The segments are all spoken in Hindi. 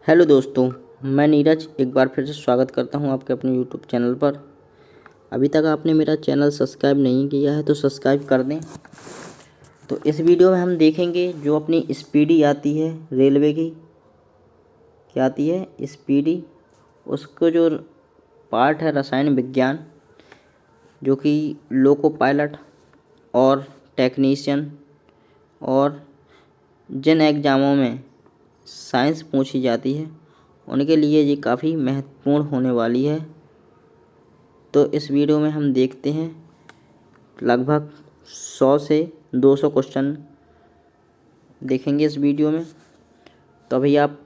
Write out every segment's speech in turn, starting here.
हेलो दोस्तों, मैं नीरज एक बार फिर से स्वागत करता हूं आपके अपने यूट्यूब चैनल पर। अभी तक आपने मेरा चैनल सब्सक्राइब नहीं किया है तो सब्सक्राइब कर दें। तो इस वीडियो में हम देखेंगे जो अपनी स्पीडी आती है रेलवे की, क्या आती है स्पीडी, उसको जो पार्ट है रसायन विज्ञान, जो कि लोको पायलट और टेक्नीशियन और जिन एग्ज़ामों में साइंस पूछी जाती है उनके लिए ये काफ़ी महत्वपूर्ण होने वाली है। तो इस वीडियो में हम देखते हैं लगभग 100 से 200 क्वेश्चन देखेंगे इस वीडियो में। तो अभी आप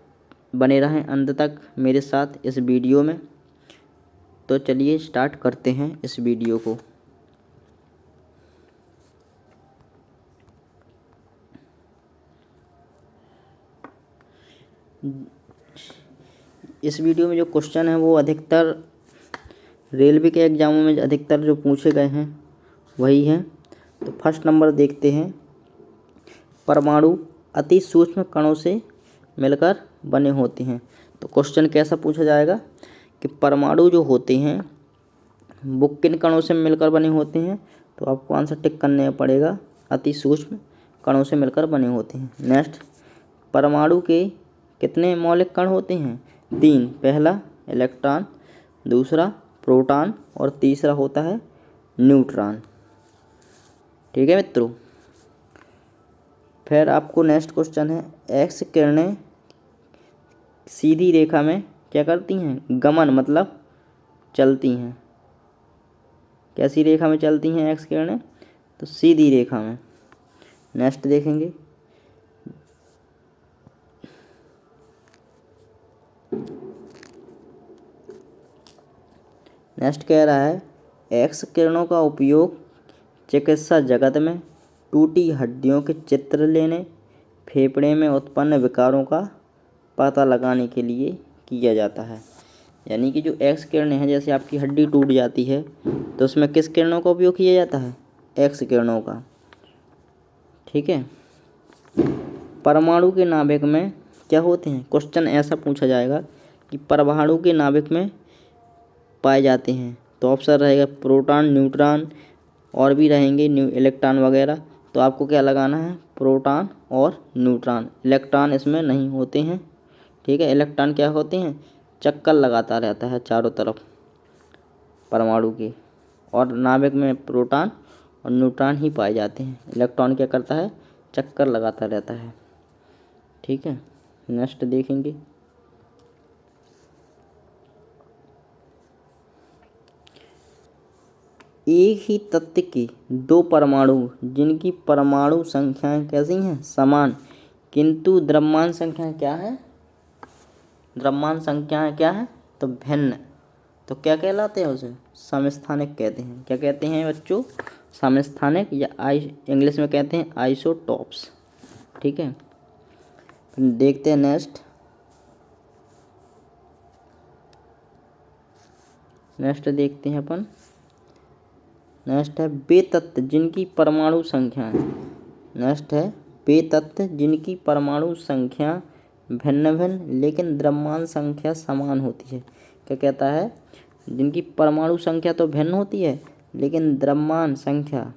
बने रहें अंत तक मेरे साथ इस वीडियो में। तो चलिए स्टार्ट करते हैं इस वीडियो को। इस वीडियो में जो क्वेश्चन है वो अधिकतर रेलवे के एग्ज़ामों में अधिकतर जो पूछे गए हैं वही हैं। तो फर्स्ट नंबर देखते हैं, परमाणु अति सूक्ष्म कणों से मिलकर बने होते हैं। तो क्वेश्चन कैसा पूछा जाएगा कि परमाणु जो होते हैं वो किन कणों से मिलकर बने होते हैं। तो आपको आंसर टिक करने पड़ेगा, अति सूक्ष्म कणों से मिलकर बने होते हैं। नेक्स्ट, परमाणु के कितने मौलिक कण होते हैं? 3। पहला इलेक्ट्रॉन, दूसरा प्रोटॉन और तीसरा होता है न्यूट्रॉन। ठीक है मित्रों। फिर आपको नेक्स्ट क्वेश्चन है, एक्स किरणें सीधी रेखा में क्या करती हैं? गमन मतलब चलती हैं। कैसी रेखा में चलती हैं एक्स किरणें? तो सीधी रेखा में। नेक्स्ट देखेंगे, नेक्स्ट कह रहा है एक्स किरणों का उपयोग चिकित्सा जगत में टूटी हड्डियों के चित्र लेने, फेफड़े में उत्पन्न विकारों का पता लगाने के लिए किया जाता है। यानी कि जो एक्स किरणें हैं, जैसे आपकी हड्डी टूट जाती है तो उसमें किस किरणों का उपयोग किया जाता है? एक्स किरणों का। ठीक है। परमाणु के नाभिक में क्या होते हैं? क्वेश्चन ऐसा पूछा जाएगा कि परमाणु के नाभिक में पाए जाते हैं। तो ऑप्शन रहेगा प्रोटॉन, न्यूट्रॉन और भी रहेंगे इलेक्ट्रॉन वगैरह। तो आपको क्या लगाना है? प्रोटॉन और न्यूट्रॉन। इलेक्ट्रॉन इसमें नहीं होते हैं। ठीक है। इलेक्ट्रॉन क्या होते हैं? चक्कर लगाता रहता है चारों तरफ परमाणु के, और नाभिक में प्रोटॉन और न्यूट्रॉन ही पाए जाते हैं। इलेक्ट्रॉन क्या करता है? चक्कर लगाता रहता है। ठीक है। नेक्स्ट देखेंगे, एक ही तत्व के दो परमाणु जिनकी परमाणु संख्याएं कैसी हैं? समान, किंतु द्रव्यमान संख्या क्या है? द्रव्यमान संख्याएं क्या है? तो भिन्न। तो क्या कहलाते हैं? उसे समस्थानिक कहते हैं। क्या कहते हैं बच्चों? समस्थानिक, या इंग्लिश में कहते हैं आइसोटॉप्स। ठीक है। देखते हैं नेक्स्ट देखते हैं अपन। नेक्स्ट है वे तत्व जिनकी परमाणु संख्या, नेक्स्ट है वे तत्व जिनकी परमाणु संख्या भिन्न भिन्न लेकिन द्रव्यमान संख्या समान होती है। क्या कहता है? जिनकी परमाणु संख्या तो भिन्न होती है लेकिन द्रव्यमान संख्या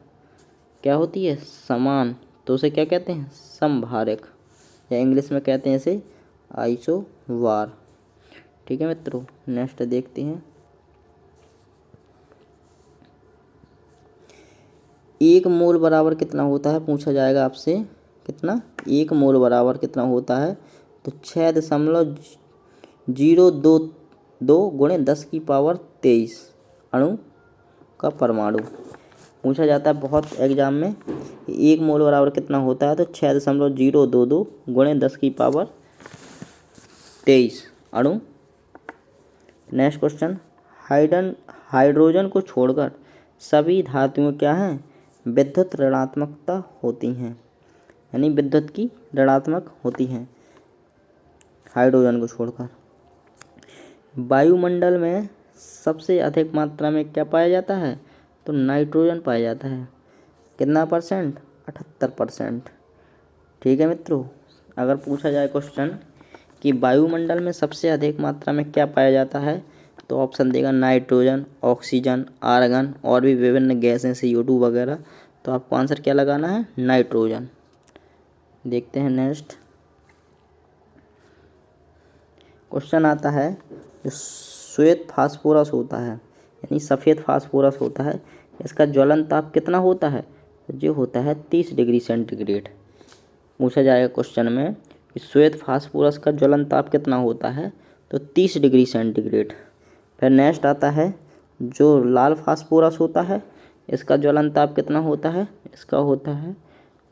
क्या होती है? समान। तो उसे क्या कहते हैं? समभारक, या इंग्लिश में कहते हैं इसे आइसोवार। ठीक है मित्रों। नेक्स्ट देखते हैं, एक मोल बराबर कितना होता है? पूछा जाएगा आपसे। कितना? एक मोल बराबर कितना होता है? तो 6.022 गुणे 10⁻23 अणु का परमाणु पूछा जाता है बहुत एग्जाम में। एक मोल बराबर कितना होता है? तो 6.022 गुणे 10⁻23 अणु। नेक्स्ट क्वेश्चन, हाइड्रोजन को छोड़कर सभी धातुएं क्या हैं? विद्युत ऋणात्मकता होती हैं, यानी विद्युत की ऋणात्मक होती हैं हाइड्रोजन को छोड़कर। वायुमंडल में सबसे अधिक मात्रा में क्या पाया जाता है? तो नाइट्रोजन पाया जाता है। कितना %? 78%। ठीक है मित्रों। अगर पूछा जाए क्वेश्चन कि वायुमंडल में सबसे अधिक मात्रा में क्या पाया जाता है, तो ऑप्शन देगा नाइट्रोजन, ऑक्सीजन, आर्गन और भी विभिन्न गैस हैं CO2 वगैरह। तो आपको आंसर क्या लगाना है, नाइट्रोजन। देखते हैं नेक्स्ट क्वेश्चन आता है, जो श्वेत फास्फोरस होता है यानी सफ़ेद फास्फोरस होता है, इसका ज्वलन ताप कितना होता है, तो जो होता है 30 डिग्री सेंटीग्रेड। पूछा जाएगा क्वेश्चन में कि श्वेत फास्फोरस का ज्वलन ताप कितना होता है, तो 30 डिग्री सेंटीग्रेड। फिर नेक्स्ट आता है, जो लाल फास्फोरस होता है इसका ज्वलन ताप कितना होता है, इसका होता है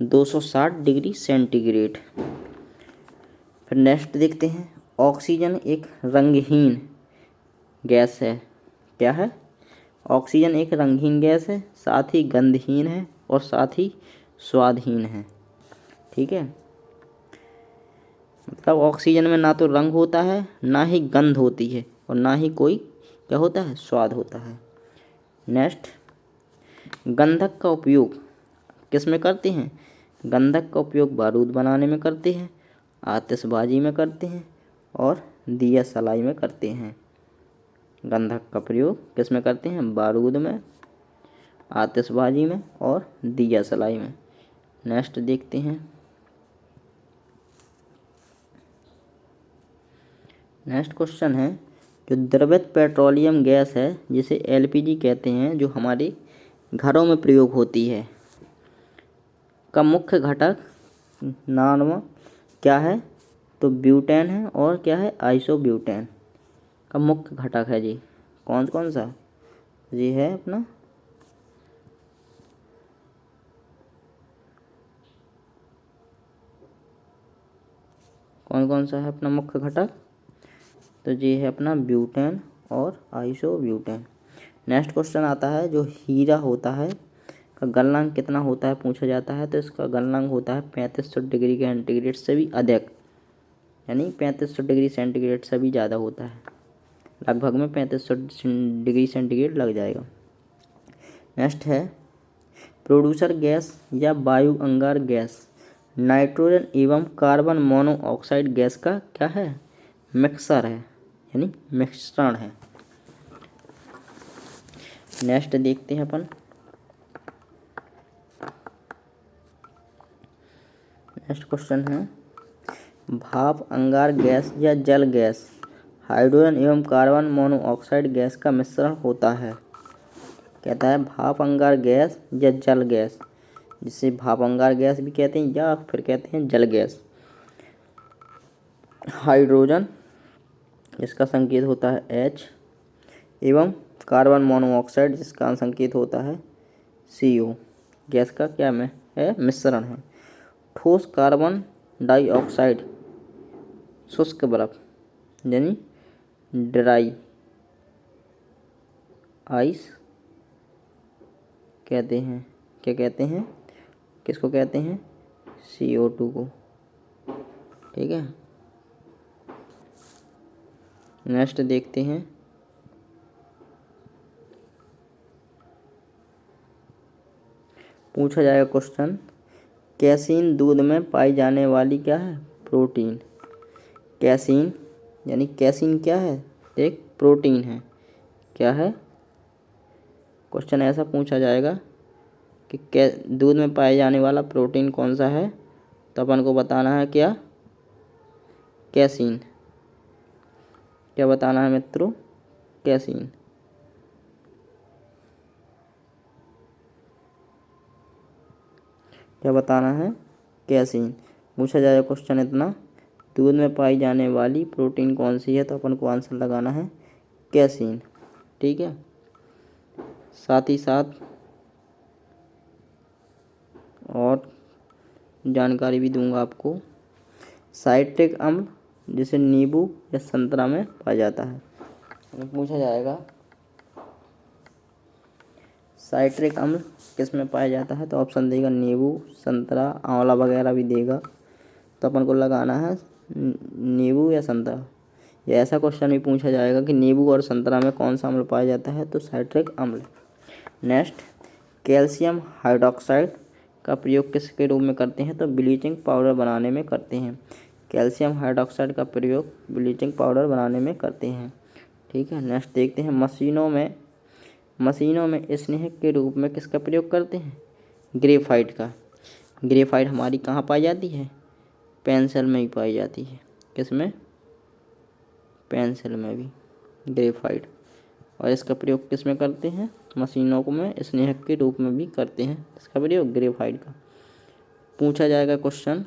260 डिग्री सेंटीग्रेड। फिर नेक्स्ट देखते हैं, ऑक्सीजन एक रंगहीन गैस है। क्या है, ऑक्सीजन एक रंगहीन गैस है, साथ ही गंधहीन है और साथ ही स्वादहीन है। ठीक है, मतलब ऑक्सीजन में ना तो रंग होता है, ना ही गंध होती है और ना ही कोई क्या होता है, स्वाद होता है। नेक्स्ट, गंधक का उपयोग किस में करते हैं, गंधक का उपयोग बारूद बनाने में करते हैं, आतिशबाजी में करते हैं और दिया सलाई में करते हैं। गंधक का प्रयोग किस में करते हैं, बारूद में, आतिशबाजी में और दिया सलाई में। नेक्स्ट देखते हैं, नेक्स्ट क्वेश्चन है, जो द्रवित पेट्रोलियम गैस है जिसे LPG कहते हैं, जो हमारे घरों में प्रयोग होती है, का मुख्य घटक नाम क्या है, तो ब्यूटेन है और क्या है, आइसोब्यूटेन का मुख्य घटक है जी। कौन कौन सा, ये है अपना कौन कौन सा है अपना मुख्य घटक, तो ये है अपना ब्यूटेन और आइसोब्यूटेन। नेक्स्ट क्वेश्चन आता है, जो हीरा होता है का गलनांक कितना होता है, पूछा जाता है। तो इसका गलनांक होता है 3500 डिग्री सेंटीग्रेड से भी अधिक, यानी 3500 डिग्री सेंटीग्रेड से भी ज़्यादा होता है, लगभग में 3500 डिग्री सेंटीग्रेड लग जाएगा। नेक्स्ट है, प्रोड्यूसर गैस या वायु अंगार गैस नाइट्रोजन एवं कार्बन मोनोऑक्साइड गैस का क्या है, मिक्सर है, यानी मिश्रण है। नेक्स्ट देखते हैं अपन, नेक्स्ट क्वेश्चन है, भाप अंगार गैस या जल गैस हाइड्रोजन एवं कार्बन मोनोऑक्साइड गैस का मिश्रण होता है। कहता है भाप अंगार गैस या जल गैस, जिसे भाप अंगार गैस भी कहते हैं या फिर कहते हैं जल गैस। हाइड्रोजन, जिसका संकेत होता है H, एवं कार्बन मोनोऑक्साइड, जिसका संकेत होता है CO, गैस का क्या में है, मिश्रण है। ठोस कार्बन डाइऑक्साइड शुष्क बर्फ यानी ड्राई आइस कहते हैं। क्या कहते हैं, किसको कहते हैं, CO2 को। ठीक है, नेक्स्ट देखते हैं, पूछा जाएगा क्वेश्चन, कैसीन दूध में पाई जाने वाली क्या है, प्रोटीन। कैसीन यानी कैसीन क्या है, एक प्रोटीन है। क्या है, क्वेश्चन ऐसा पूछा जाएगा कि दूध में पाए जाने वाला प्रोटीन कौन सा है, तो अपन को बताना है क्या, कैसीन। क्या बताना है मित्रों, कैसीन। क्या बताना है, कैसीन। पूछा जाएगा क्वेश्चन इतना, दूध में पाई जाने वाली प्रोटीन कौन सी है, तो अपन को आंसर लगाना है कैसीन। ठीक है, साथ ही साथ और जानकारी भी दूंगा आपको, साइट्रिक अम्ल जिसे नींबू या संतरा में पाया जाता है। पूछा जाएगा साइट्रिक अम्ल किस में पाया जाता है, तो ऑप्शन देगा नींबू, संतरा, आंवला वगैरह भी देगा। तो अपन को लगाना है नींबू या संतरा। ये ऐसा क्वेश्चन भी पूछा जाएगा कि नींबू और संतरा में कौन सा अम्ल पाया जाता है, तो साइट्रिक अम्ल। नेक्स्ट, कैल्शियम हाइड्रोक्साइड का प्रयोग किसके रूप में करते हैं, तो ब्लीचिंग पाउडर बनाने में करते हैं। कैल्शियम हाइड्रोक्साइड का प्रयोग ब्लीचिंग पाउडर बनाने में करते हैं। ठीक है, नेक्स्ट देखते हैं मशीनों में स्नेहक के रूप में किसका प्रयोग करते हैं? ग्रेफाइट का। ग्रेफाइट हमारी कहाँ पाई जाती है? पेंसिल में ही पाई जाती है। किस में? पेंसिल में भी ग्रेफाइट। और इसका प्रयोग किस में करते हैं? मशीनों को में स्नेहक के रूप में भी करते हैं इसका प्रयोग ग्रेफाइट का। पूछा जाएगा क्वेश्चन,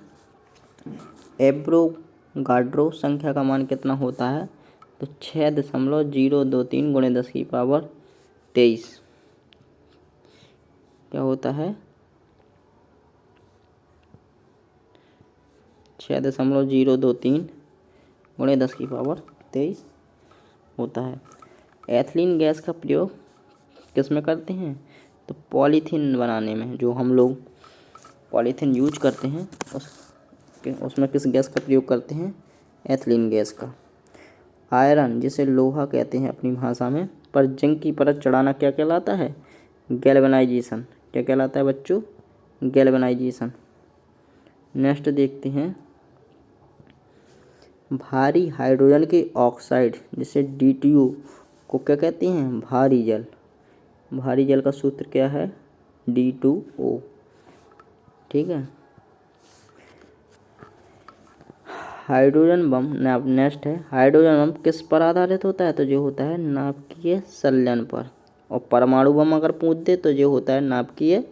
एवोगाड्रो संख्या का मान कितना होता है? तो 6.023 गुणे 10⁻23 क्या होता है? 6.023 गुणे 10⁻23 होता है। एथिलीन गैस का प्रयोग किस में करते हैं? तो पॉलीथीन बनाने में, जो हम लोग पॉलीथीन यूज करते हैं उसमें किस गैस का प्रयोग करते हैं? एथिलीन गैस का। आयरन, जिसे लोहा कहते हैं अपनी भाषा में, पर जिंक की परत चढ़ाना क्या कहलाता है? गैल्वेनाइजेशन। क्या कहलाता है बच्चों? गैल्वेनाइजेशन। नेक्स्ट देखते हैं, भारी हाइड्रोजन के ऑक्साइड जिसे DTO को क्या कहते हैं? भारी जल। भारी जल का सूत्र क्या है? D2O। ठीक है, हाइड्रोजन बम। नेक्स्ट है, हाइड्रोजन बम किस पर आधारित होता है? तो जो होता है नाभिकीय संलयन पर। और परमाणु बम अगर पूछ दे तो जो होता है नाभिकीय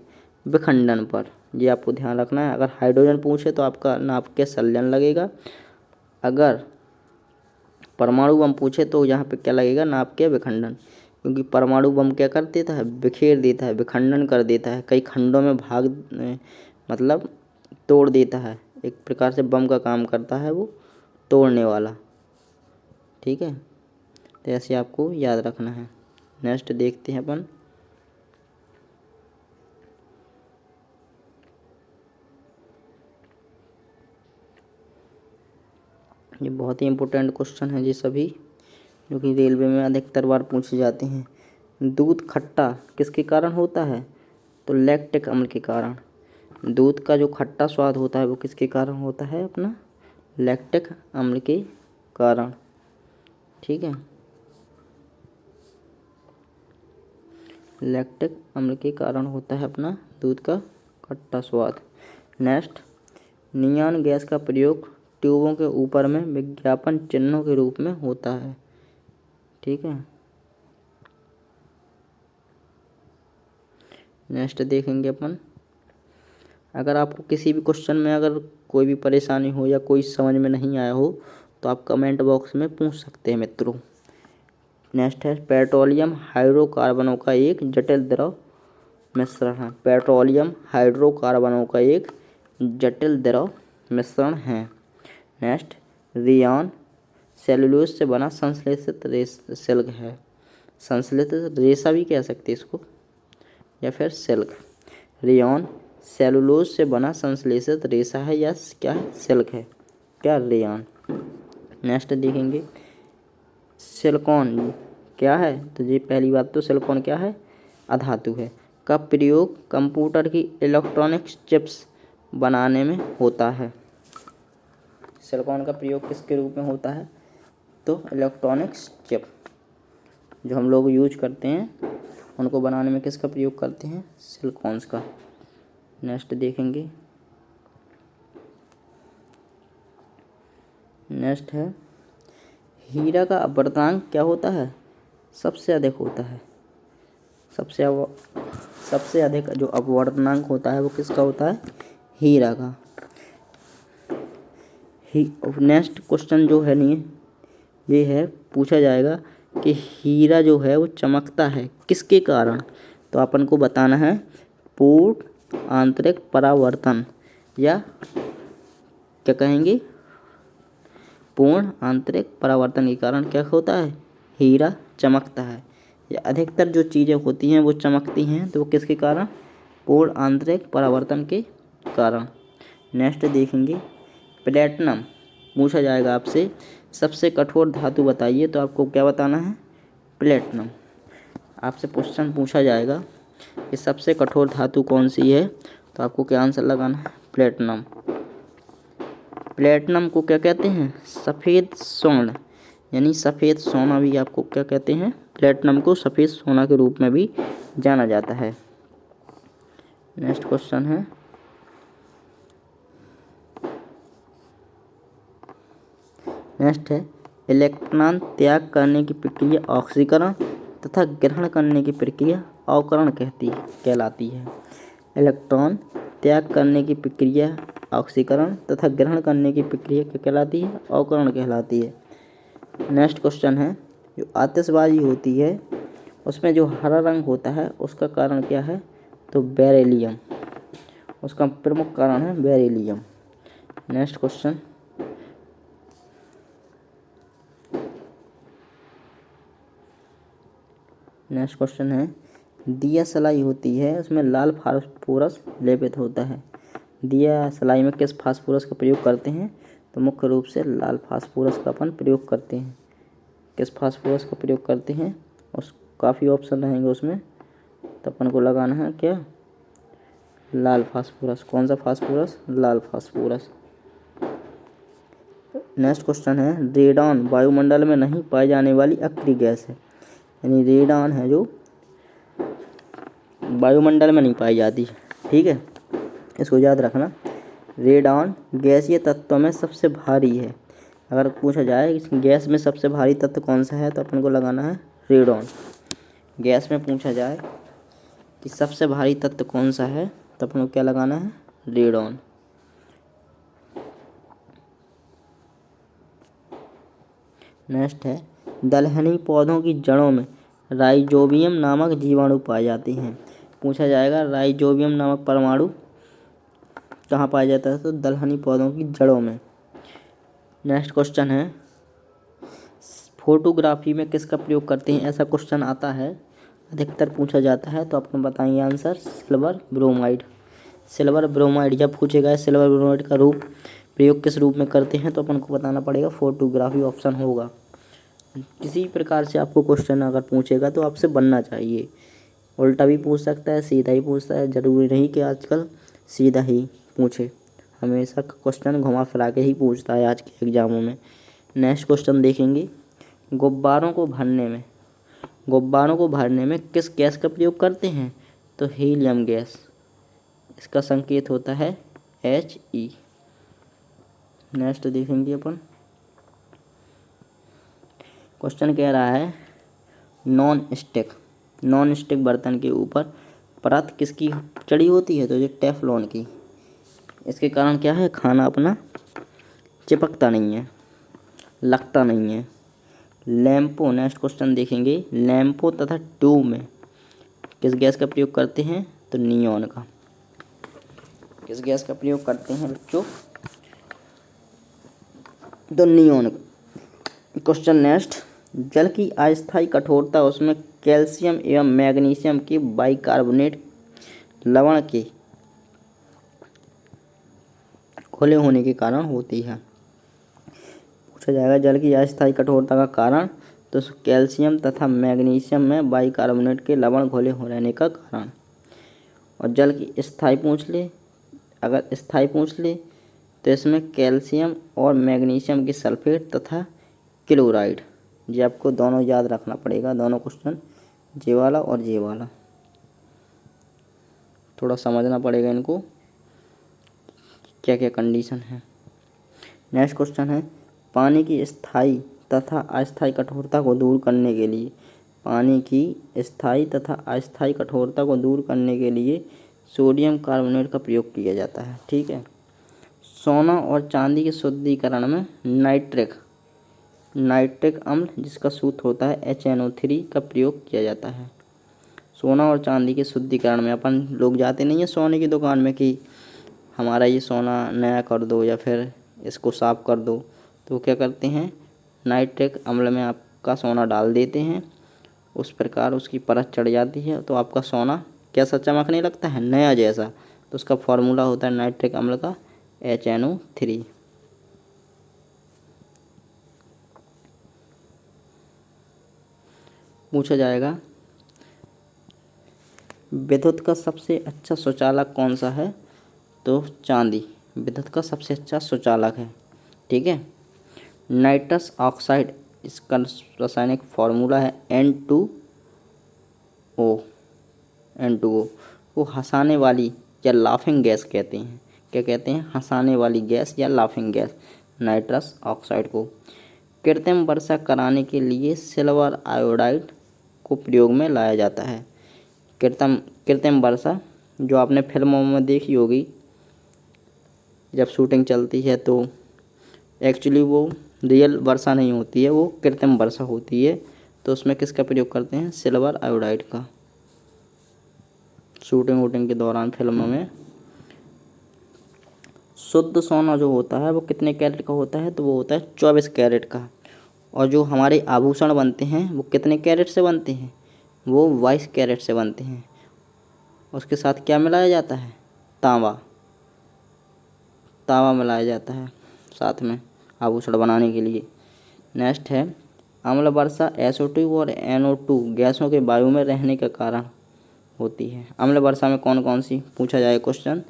विखंडन पर। ये आपको ध्यान रखना है। अगर हाइड्रोजन पूछे तो आपका नाभिकीय संलयन लगेगा। अगर परमाणु बम पूछे तो यहाँ पे क्या लगेगा? नाभिकीय विखंडन। क्योंकि परमाणु बम क्या कर देता है? बिखेर देता है, विखंडन कर देता है, कई खंडों में मतलब तोड़ देता है। एक प्रकार से बम का काम करता है वो, तोड़ने वाला। ठीक है, तो ऐसे आपको याद रखना है। नेक्स्ट देखते हैं अपन, ये बहुत ही इम्पोर्टेंट क्वेश्चन है जी सभी, जो कि रेलवे में अधिकतर बार पूछे जाते हैं। दूध खट्टा किसके कारण होता है? तो लैक्टिक अम्ल के कारण। दूध का जो खट्टा स्वाद होता है वो किसके कारण होता है? अपना लैक्टिक अम्ल के कारण। ठीक है, लैक्टिक अम्ल के कारण होता है अपना दूध का खट्टा स्वाद। नेक्स्ट, नियॉन गैस का प्रयोग ट्यूबों के ऊपर में विज्ञापन चिन्हों के रूप में होता है। ठीक है, नेक्स्ट देखेंगे अपन, अगर आपको किसी भी क्वेश्चन में अगर कोई भी परेशानी हो या कोई समझ में नहीं आया हो तो आप कमेंट बॉक्स में पूछ सकते हैं मित्रों। नेक्स्ट है, पेट्रोलियम हाइड्रोकार्बनों का एक जटिल द्रव मिश्रण है। पेट्रोलियम हाइड्रोकार्बनों का एक जटिल द्रव मिश्रण है। नेक्स्ट, रेयॉन सेलुलोज से बना संश्लेषित सिल्क है। संश्लेषित रेशा भी कह सकते हैं इसको, या फिर सिल्क। रेयॉन सेलुलोज से बना संश्लेषित रेशा है या क्या है? सिल्क है। क्या? रेयॉन। नेक्स्ट देखेंगे, सिलिकॉन क्या है? तो ये पहली बात तो सिलिकॉन क्या है? अधातु है। का प्रयोग कंप्यूटर की इलेक्ट्रॉनिक्स चिप्स बनाने में होता है। सिलिकॉन का प्रयोग किसके रूप में होता है? तो इलेक्ट्रॉनिक्स चिप जो हम लोग यूज करते हैं उनको बनाने में किसका प्रयोग करते हैं? सिलिकॉन्स का। नेक्स्ट देखेंगे, नेक्स्ट है, हीरा का अपवर्तनांक क्या होता है? सबसे अधिक होता है। सबसे अधिक जो अपवर्तनांक होता है वो किसका होता है? हीरा का। नेक्स्ट क्वेश्चन जो है नहीं ये है, पूछा जाएगा कि हीरा जो है वो चमकता है किसके कारण? तो अपन को बताना है पूर्ण आंतरिक परावर्तन, या क्या कहेंगे? पूर्ण आंतरिक परावर्तन के कारण क्या होता है? हीरा चमकता है। या अधिकतर जो चीज़ें होती हैं वो चमकती हैं, तो वो किसके कारण? पूर्ण आंतरिक परावर्तन के कारण। नेक्स्ट देखेंगे, प्लेटिनम पूछा जाएगा आपसे, सबसे कठोर धातु बताइए, तो आपको क्या बताना है? प्लेटिनम। आपसे क्वेश्चन पूछा जाएगा कि सबसे कठोर धातु कौन सी है, तो आपको क्या आंसर लगाना है? प्लेटिनम। प्लेटिनम को क्या कहते हैं? सफ़ेद स्वर्ण, यानी सफ़ेद सोना भी आपको क्या कहते हैं? प्लेटिनम को सफ़ेद सोना के रूप में भी जाना जाता है। नेक्स्ट क्वेश्चन है, नेक्स्ट है इलेक्ट्रॉन त्याग करने की प्रक्रिया ऑक्सीकरण तथा ग्रहण करने की प्रक्रिया अवकरण कहलाती है। इलेक्ट्रॉन त्याग करने की प्रक्रिया ऑक्सीकरण तथा ग्रहण करने की प्रक्रिया क्या कहलाती है? अवकरण कहलाती है। नेक्स्ट क्वेश्चन है, जो आतिशबाजी होती है उसमें जो हरा रंग होता है उसका कारण क्या है? तो बेरिलियम, उसका प्रमुख कारण है beryllium. Next question, next question है, दिया सलाई होती है उसमें लाल फास्फोरस लेपित होता है। दिया सलाई में किस फास्फोरस का प्रयोग करते हैं? तो मुख्य रूप से लाल फास्फोरस का अपन प्रयोग करते हैं। किस फास्फोरस का प्रयोग करते हैं? उस काफ़ी ऑप्शन रहेंगे उसमें, तो अपन को लगाना है क्या? लाल फास्फोरस। कौन सा फास्फोरस? लाल फास्फोरस। नेक्स्ट क्वेश्चन है, रेडॉन वायुमंडल में नहीं पाई जाने वाली अक्रिय गैस है, यानी रेडॉन है जो वायुमंडल में नहीं पाई जाती। ठीक है, इसको याद रखना। रेडॉन गैसीय तत्वों में सबसे भारी है। अगर पूछा जाए कि गैस में सबसे भारी तत्व कौन सा है, तो अपन को लगाना है रेडॉन। गैस में पूछा जाए कि सबसे भारी तत्व कौन सा है, तो अपन को क्या लगाना है? रेडॉन। नेक्स्ट है, दलहनी पौधों की जड़ों में राइजोबियम नामक जीवाणु पाए जाते हैं। पूछा जाएगा राइजोबियम नामक परमाणु कहाँ पाया जाता है? तो दलहनी पौधों की जड़ों में। नेक्स्ट क्वेश्चन है, फोटोग्राफी में किसका प्रयोग करते हैं? ऐसा क्वेश्चन आता है, अधिकतर पूछा जाता है, तो आपको बताएंगे answer silver bromide. Silver bromide जब पूछेगा सिल्वर ब्रोमाइड का रूप प्रयोग किस रूप में करते हैं, तो अपन को बताना पड़ेगा फोटोग्राफी ऑप्शन होगा। किसी प्रकार से आपको क्वेश्चन अगर पूछेगा तो आपसे बनना चाहिए, उल्टा भी पूछ सकता है, सीधा ही पूछता है, ज़रूरी नहीं कि आजकल सीधा ही पूछे, हमेशा क्वेश्चन घुमा फिरा के ही पूछता है आज के एग्जामों में। नेक्स्ट क्वेश्चन देखेंगे, गुब्बारों को भरने में किस गैस का प्रयोग करते हैं? तो हीलियम गैस, इसका संकेत होता है He। नेक्स्ट देखेंगे अपन, क्वेश्चन कह रहा है नॉन स्टिक बर्तन के ऊपर परत किसकी चढ़ी होती है? तो ये टेफलॉन की। इसके कारण क्या है? खाना अपना चिपकता नहीं है, लगता नहीं है। लैंपों, नेक्स्ट क्वेश्चन देखेंगे, लैंपों तथा ट्यूब में किस गैस का प्रयोग करते हैं? तो नियॉन का। किस गैस का प्रयोग करते हैं बच्चों? तो नियॉन का। क्वेश्चन नेक्स्ट, जल की अस्थायी कठोरता उसमें कैल्शियम एवं मैग्नीशियम के बाइकार्बोनेट लवण के खुले होने के कारण होती है। पूछा जाएगा जल की अस्थायी कठोरता का कारण, तो कैल्शियम तथा मैग्नीशियम में बाइकार्बोनेट के लवण घुले हो रहने का कारण। और जल की स्थायी पूछ ले, अगर स्थायी पूछ ले तो इसमें कैल्शियम और मैग्नीशियम की सल्फेट तथा क्लोराइड, ये आपको दोनों याद रखना पड़ेगा, दोनों क्वेश्चन, जे वाला और जे वाला, थोड़ा समझना पड़ेगा इनको क्या क्या कंडीशन है। नेक्स्ट क्वेश्चन है, पानी की स्थायी तथा अस्थायी कठोरता को दूर करने के लिए, पानी की स्थायी तथा अस्थायी कठोरता को दूर करने के लिए सोडियम कार्बोनेट का प्रयोग किया जाता है। ठीक है, सोना और चांदी के शुद्धिकरण में नाइट्रिक अम्ल, जिसका सूत्र होता है HNO3 का प्रयोग किया जाता है। सोना और चांदी के शुद्धिकरण में अपन लोग जाते नहीं है सोने की दुकान में कि हमारा ये सोना नया कर दो या फिर इसको साफ कर दो, तो क्या करते हैं? नाइट्रिक अम्ल में आपका सोना डाल देते हैं, उस प्रकार उसकी परत चढ़ जाती है, तो आपका सोना कैसा चमकने लगता है? नया जैसा। तो उसका फॉर्मूला होता है नाइट्रिक अम्ल का HNO3। पूछा जाएगा विद्युत का सबसे अच्छा सुचालक कौन सा है? तो चांदी विद्युत का सबसे अच्छा सुचालक है। ठीक है। नाइट्रस ऑक्साइड, इसका रासायनिक फॉर्मूला है N2O। N2O को हंसाने वाली या लाफिंग गैस कहते हैं। क्या कहते हैं? हंसाने वाली गैस या लाफिंग गैस, नाइट्रस ऑक्साइड को। कृत्रिम वर्षा कराने के लिए सिल्वर आयोडाइड को प्रयोग में लाया जाता है। कृत्रिम वर्षा जो आपने फिल्मों में देखी होगी, जब शूटिंग चलती है तो एक्चुअली वो रियल वर्षा नहीं होती है, वो कृत्रिम वर्षा होती है। तो उसमें किसका प्रयोग करते हैं? सिल्वर आयोडाइड का, शूटिंग वूटिंग के दौरान फिल्मों में। शुद्ध सोना जो होता है वो कितने कैरेट का होता है? तो वो होता है 24 कैरेट का। और जो हमारे आभूषण बनते हैं वो कितने कैरेट से बनते हैं? वो 22 कैरेट से बनते हैं। उसके साथ क्या मिलाया जाता है? तांबा। तांबा मिलाया जाता है साथ में आभूषण बनाने के लिए। नेक्स्ट है, अम्ल वर्षा SO2 और NO2 गैसों के वायु में रहने का कारण होती है। अम्ल वर्षा में कौन कौन सी पूछा जाए क्वेश्चन?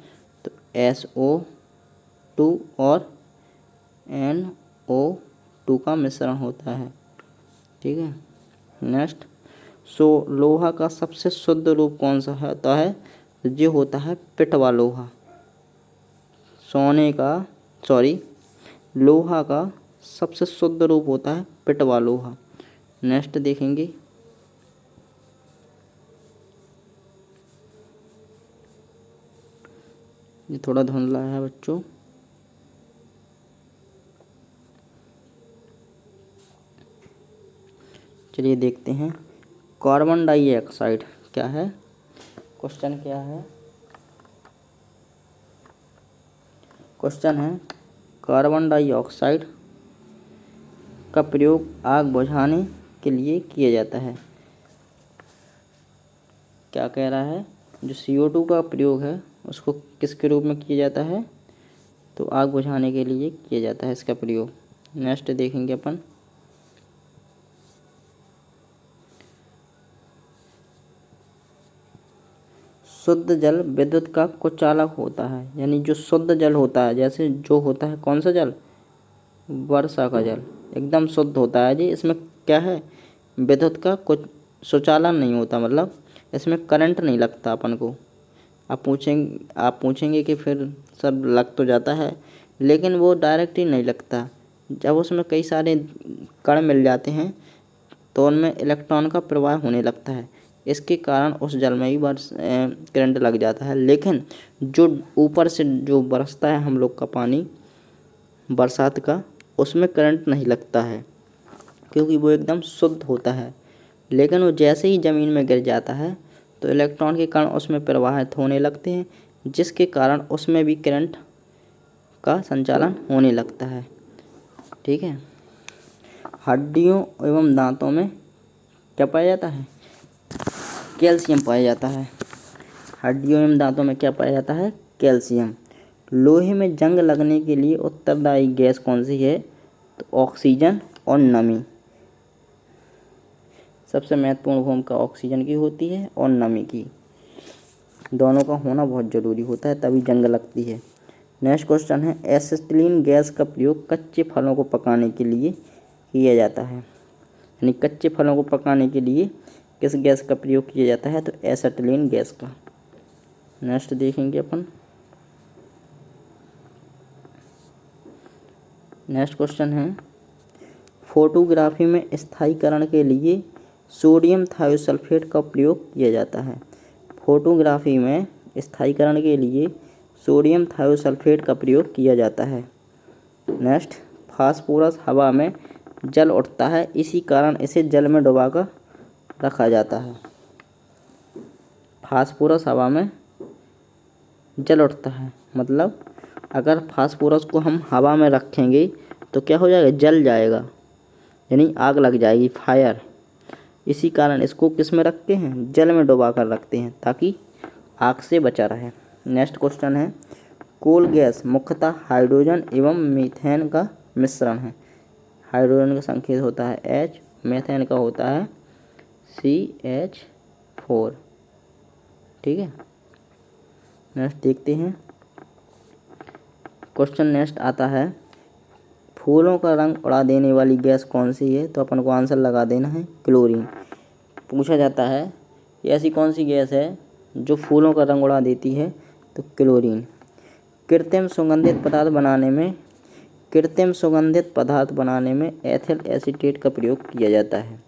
तो SO2 और NO2 का मिश्रण होता है, ठीक है। नेक्स्ट, लोहा का सबसे शुद्ध रूप कौन सा होता है? जो होता है पिटवा लोहा। लोहा का सबसे शुद्ध रूप होता है पिटवा लोहा। नेक्स्ट देखेंगे, ये थोड़ा धुंधला है बच्चों। चलिए देखते हैं, कार्बन डाइऑक्साइड क्या है? क्वेश्चन क्या है? क्वेश्चन है, कार्बन डाइऑक्साइड का प्रयोग आग बुझाने के लिए किया जाता है। क्या कह रहा है? जो CO2 का प्रयोग है उसको किसके रूप में किया जाता है? तो आग बुझाने के लिए किया जाता है इसका प्रयोग। नेक्स्ट देखेंगे अपन, शुद्ध जल विद्युत का कुचालक होता है। यानी जो शुद्ध जल होता है, जैसे जो होता है कौन सा जल? वर्षा का जल एकदम शुद्ध होता है जी। इसमें क्या है? विद्युत का कुछ सुचालन नहीं होता, मतलब इसमें करंट नहीं लगता अपन को। आप पूछेंगे कि फिर सब लग तो जाता है, लेकिन वो डायरेक्ट ही नहीं लगता। जब उसमें कई सारे कण मिल जाते हैं तो उनमें इलेक्ट्रॉन का प्रवाह होने लगता है। इसके कारण उस जल में भी करंट लग जाता है। लेकिन जो ऊपर से जो बरसता है हम लोग का पानी बरसात का, उसमें करंट नहीं लगता है क्योंकि वो एकदम शुद्ध होता है। लेकिन वो जैसे ही ज़मीन में गिर जाता है तो इलेक्ट्रॉन के कण उसमें प्रवाहित होने लगते हैं, जिसके कारण उसमें भी करंट का संचालन होने लगता है, ठीक है। हड्डियों एवं दांतों में क्या पाया जाता है? कैल्शियम पाया जाता है। हड्डियों एवं दांतों में क्या पाया जाता है? कैल्शियम। लोहे में जंग लगने के लिए उत्तरदायी गैस कौन सी है? तो ऑक्सीजन और नमी। सबसे महत्वपूर्ण भूमिका ऑक्सीजन की होती है और नमी की, दोनों का होना बहुत ज़रूरी होता है, तभी जंग लगती है। नेक्स्ट क्वेश्चन है, एसिटिलीन गैस का प्रयोग कच्चे फलों को पकाने के लिए किया जाता है। यानी कच्चे फलों को पकाने के लिए किस गैस का प्रयोग किया जाता है? तो एसिटिलीन गैस का। नेक्स्ट देखेंगे अपन, नेक्स्ट क्वेश्चन है, फोटोग्राफी में स्थायीकरण के लिए सोडियम थायोसल्फेट का प्रयोग किया जाता है। फोटोग्राफी में स्थायीकरण के लिए सोडियम थायोसल्फेट का प्रयोग किया जाता है। नेक्स्ट, फास्फोरस हवा में जल उठता है, इसी कारण इसे जल में डुबाकर रखा जाता है। फास्फोरस हवा में जल उठता है, मतलब अगर फास्फोरस को हम हवा में रखेंगे तो क्या हो जाएगा? जल जाएगा, यानी आग लग जाएगी, फायर। इसी कारण इसको किस में रखते हैं? जल में डुबा कर रखते हैं ताकि आग से बचा रहे। नेक्स्ट क्वेश्चन है, कोल गैस मुख्यतः हाइड्रोजन एवं मीथेन का मिश्रण है। हाइड्रोजन का संकेत होता है H, मीथेन का होता है CH4, ठीक है। नेक्स्ट देखते हैं, क्वेश्चन नेक्स्ट आता है, फूलों का रंग उड़ा देने वाली गैस कौन सी है? तो अपन को आंसर लगा देना है क्लोरीन। पूछा जाता है कि ऐसी कौन सी गैस है जो फूलों का रंग उड़ा देती है? तो क्लोरीन। कृत्रिम सुगंधित पदार्थ बनाने में एथिल एसीटेट का प्रयोग किया जाता है।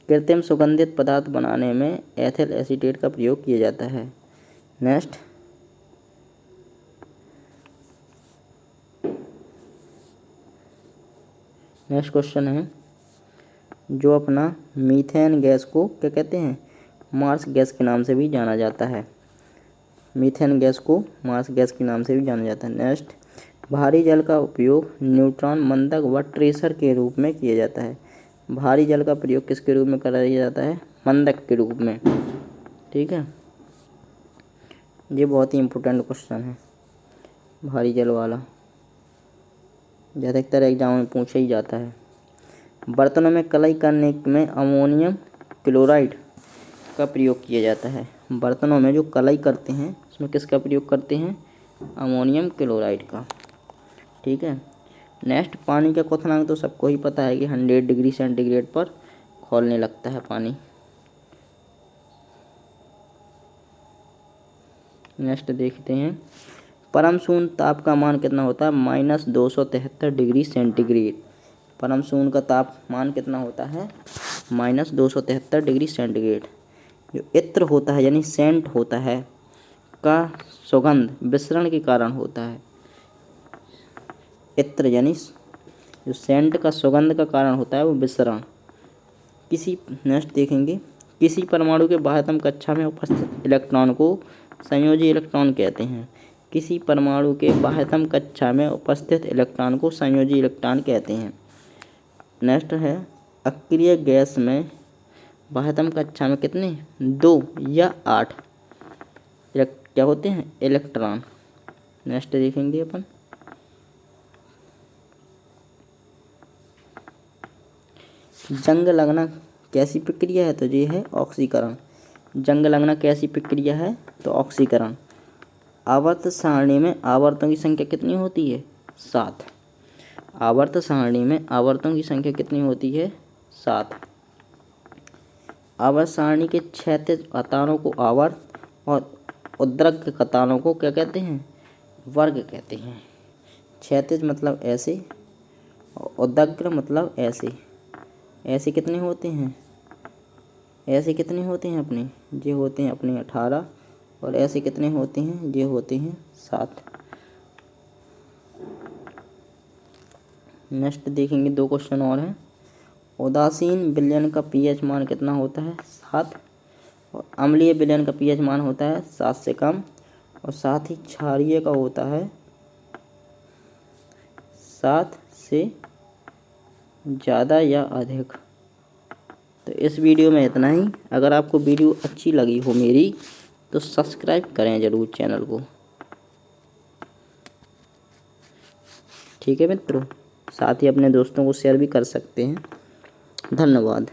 कृत्रिम सुगंधित पदार्थ बनाने में एथिल एसीटेट का प्रयोग किया जाता है। नेक्स्ट क्वेश्चन है, जो अपना मीथेन गैस को क्या कहते हैं? मार्स गैस के नाम से भी जाना जाता है। मीथेन गैस को मार्स गैस के नाम से भी जाना जाता है। नेक्स्ट, भारी जल का उपयोग न्यूट्रॉन मंदक व ट्रेसर के रूप में किया जाता है। भारी जल का प्रयोग किसके रूप में करा जाता है? मंदक के रूप में। ठीक है, ये बहुत ही इम्पोर्टेंट क्वेश्चन है, भारी जल वाला, ज़्यादातर एग्जाम में पूछा ही जाता है। बर्तनों में कलई करने में अमोनियम क्लोराइड का प्रयोग किया जाता है। बर्तनों में जो कलई करते हैं उसमें किसका प्रयोग करते हैं? अमोनियम क्लोराइड का। ठीक है। नेक्स्ट, पानी का क्वथनांक तो सबको ही पता है कि 100 डिग्री सेंटीग्रेड पर खौलने लगता है पानी। नेक्स्ट देखते हैं, परम शून्य ताप का मान कितना होता है? -273 डिग्री सेंटीग्रेड। परम शून्य का तापमान कितना होता है? -273 डिग्री सेंटीग्रेड। जो इत्र होता है यानी सेंट होता है का सुगंध विसरण के कारण होता है। इत्र यानी जो सेंट का सुगंध का कारण होता है वो विसरण। नेक्स्ट देखेंगे, किसी परमाणु के बाह्यतम कक्षा में उपस्थित इलेक्ट्रॉन को संयोजी इलेक्ट्रॉन कहते हैं। किसी परमाणु के बाह्यतम कक्षा में उपस्थित इलेक्ट्रॉन को संयोजी इलेक्ट्रॉन कहते हैं। नेक्स्ट है, अक्रिय गैस में बाह्यतम कक्षा में कितने? 2 या 8 क्या होते हैं? इलेक्ट्रॉन। नेक्स्ट देखेंगे अपन, जंग लगना कैसी प्रक्रिया है? तो ये है ऑक्सीकरण। जंग लगना कैसी प्रक्रिया है? तो ऑक्सीकरण। आवर्त सारणी में आवर्तों की संख्या कितनी होती है? 7। आवर्त सारणी में आवर्तों की संख्या कितनी होती है? 7। आवर्त सारणी के क्षैतिज कतारों को आवर्त और ऊर्ध्वाधर कतारों को क्या कहते हैं? वर्ग कहते हैं। क्षैतिज मतलब ऐसे और ऊर्ध्वाधर मतलब ऐसे। ऐसे कितने होते हैं? ऐसे कितने होते हैं अपने? ये होते हैं अपने 18। और ऐसे कितने होते हैं? ये होते हैं 7। नेक्स्ट देखेंगे, 2 क्वेश्चन और हैं। उदासीन विलयन का पीएच मान कितना होता है? 7। और अम्लीय विलयन का पीएच मान होता है 7 से कम। और साथ ही क्षारीय का होता है 7 से ज़्यादा या अधिक। तो इस वीडियो में इतना ही। अगर आपको वीडियो अच्छी लगी हो मेरी तो सब्सक्राइब करें ज़रूर चैनल को। ठीक है मित्रों, साथ ही अपने दोस्तों को शेयर भी कर सकते हैं। धन्यवाद।